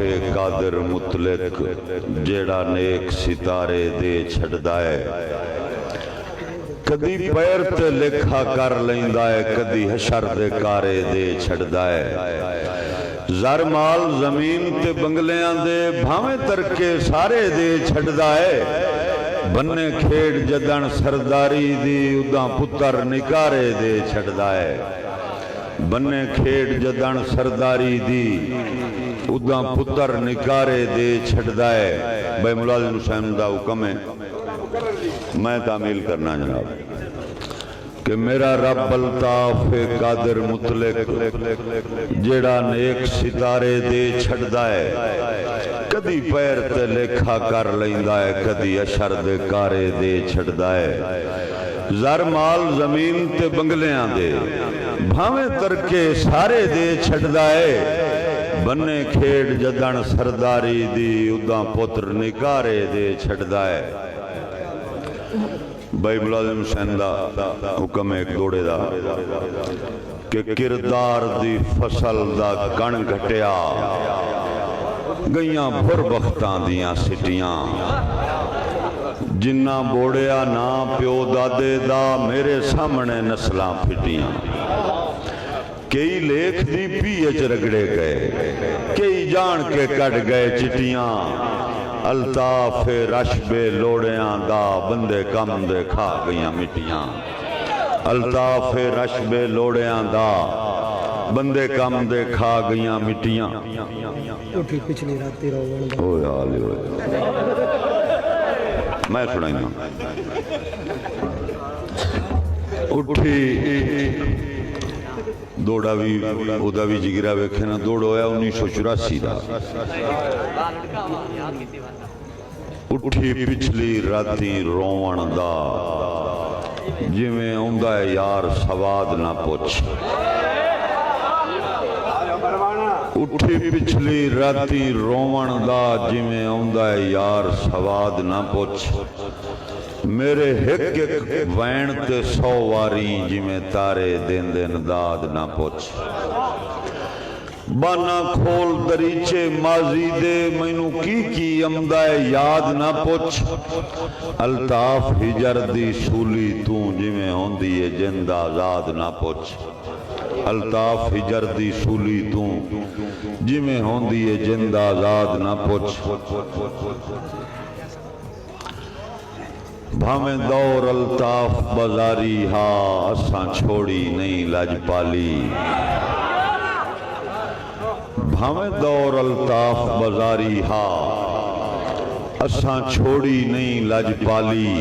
है कादिर मुतलक जेड़ा नेक सितारे दे छड़दा है। कदी पैर ते लेखा कर लैंदा है, कदी हशर दे कारे दे छड़दा है। ज़र माल जमीन ते बंगलियां दे भावें तरके सारे दे छड़दा है। बन्ने खेड़ जदन सरदारी दी उदा पुत्र निकारे दे छड़दा है। बन्ने खेड़ जदन सरदारी दी उदा पुत्र निकारे दे छड़दा है। भाई मुलाजिम हुसैन दा हुक्म है, मैं तामील करना जनाब कि मेरा रब अल्ताफ कादिर मुतलक जेड़ा नेक सितारे दे छड़दा है। कदी पैर ते लेखा कर लैंदा है, कदी अशर दे कारे दे छड़दा है। ज़र माल जमीन ते बंगलियां दे भावें तरके सारे दे छड़दा है। बन्ने खेड़ जदन सरदारी दी उदा पुत्र निकारे दे छड़दा है। भाई मुलाजिम हुसैन दा हुक्म है एक दौड़े दा कि किरदार दी फसल दा कण घटिया गईयां भुर बख्तां दियां सिटियां। जिन्ना बोड़िया ना प्यो दादे दा मेरे सामने नस्लां फिटियां। कई लेख दी पीए च रगड़े गए, कई जान के कट गए चिटियां। अल्ताफ रशबे लोड़ियां दा बंदे कम दे खा गईयां मिट्टियां। अल्ताफ रशबे लोड़ियां दा बंदे कम दे खा गईयां मिट्टियां। पिछली रात मैं सुनाई उठी दौड़ा भी उदा भी जिगरा वेखे ना। दौड़ होया 1984 का। उठी पिछली राती रोवण दा जिवें आउंदा है यार सवाद ना पुछ। उठी पिछली राती रोवण दा जिवें आउंदा है यार सवाद ना पुछ। मेरे हिक एक वैन ते 100 वारी जिमें तारे देंदे दाद ना पुछ। बाना खोल दरीचे माजी दे मैनू की अमदा है याद ना पुछ। अल्ताफ हिजर दी सूली तू जिमें होंदी है जिंदा आजाद ना पुछ। अल्ताफ हिजर दी सूली तू जिमें होंदी है जिंदा आजाद ना पुछ। भावें दौर अल्ताफ बाजारी हा असां छोड़ी नहीं लजपाली। भावें दौर अल्ताफ बाजारी हा असां छोड़ी नहीं लजपाली।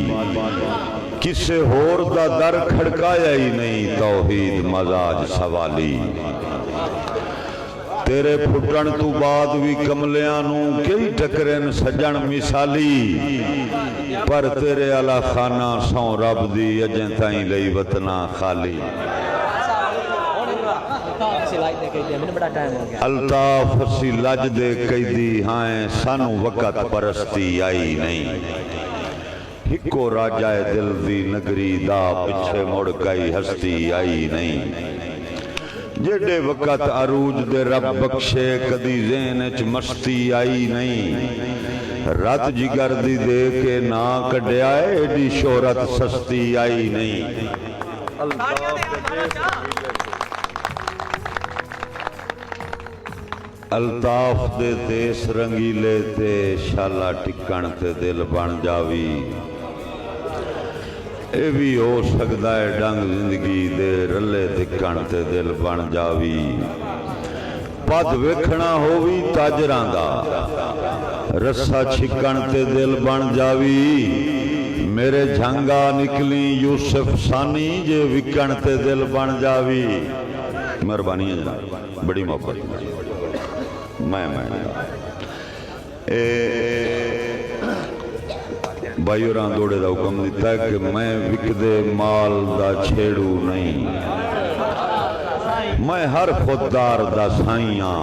किसे होर दा दर खड़काया ही नहीं तौहीद मजाज सवाली। तेरे फुटण तू बाद भी कमलियां नू कई टकरन सजन मिसाली। पर तेरे अला खाना सौ रब दी अजें ताईं लई वतना खाली। अल्ताफ सी लज दे कैदी हां सानू वक़्त परस्ती आई नहीं। हिको राजाए दिल दी नगरी दा पिछे मुड़ कई हस्ती आई नहीं। जेडे वक़्त अरूज दे रब बख्शे कदी ज़हन च मस्ती आई नहीं। रत जिगर दी दे के ना कढ़िया एडी शोहरत सस्ती आई नहीं। अल्ताफ दे देस रंगीले ते शाला टिकण ते दिल बन जावी। ये भी हो सकता है डंग जिंदगी दे रले दिखण ते दिल बन जावी। पद वेखना होवी ताजरां दा रस्सा छिकण ते दिल बन जावी। मेरे झंगा निकली यूसुफ सानी जे विकण ते दिल बन जावी। मेहरबानी है जनाब, बड़ी मोहब्बत। मैं भाई और दौड़े का हुक्म दिता है कि मैं विकदे माल दा छेड़ू नहीं। मैं हर खुददार दा साइया।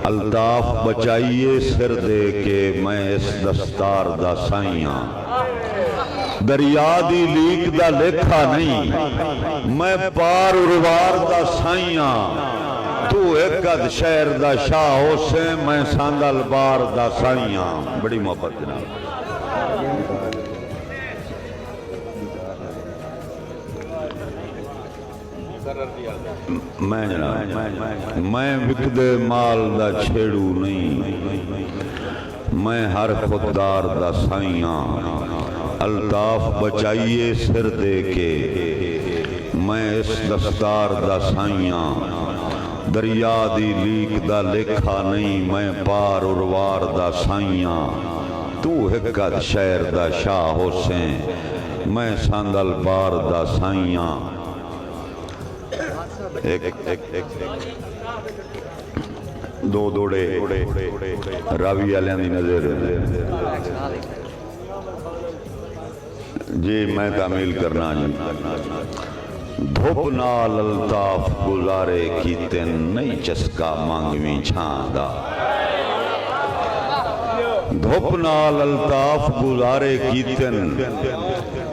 अल्ताफ बचाइए सिर दे के मैं इस दस्तार दा साइया। दरिया दी लीक दा लेखा नहीं मैं पार उरवार दा साइया। तू एक अद शहर दा शाह होसे मैं सांदल बार दा साइयां। बड़ी मोहब्बत जनाब। मैं जनाब मैं विकदे माल दा छेड़ू नहीं, मैं हर खुददार दा साइयां। अल्ताफ बचाइए सिर दे के मैं इस दस्तार दा साइयां। दरिया दी लीक दा लेखा नहीं मैं पार उरवार दा साइयां। तू एक अद शहर दा शाह होसे मैं सांदल बार दा साइयां। एक दो दोड़े रावी वालियां दी नजर जी मैं तामील करना जी। धुप नाल अल्ताफ गुजारे कीते नहीं चस्का मांगवी छांदा। धुप नाल अल्ताफ गुजारे कीते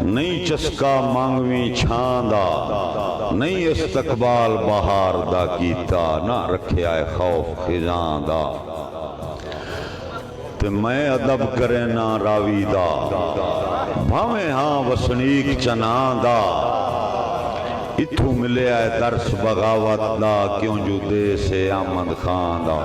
नहीं चस्का मांगवी छांदा। नहीं इस्तकबाल बहार दा कीता ना रखिया है खौफ खिजां दा। ते मैं अदब करे ना रावी दा भावें हाँ वसनीक चना दा। इथू मिले है दर्श बगावत दा क्यों जो दे से अहमद खान दा।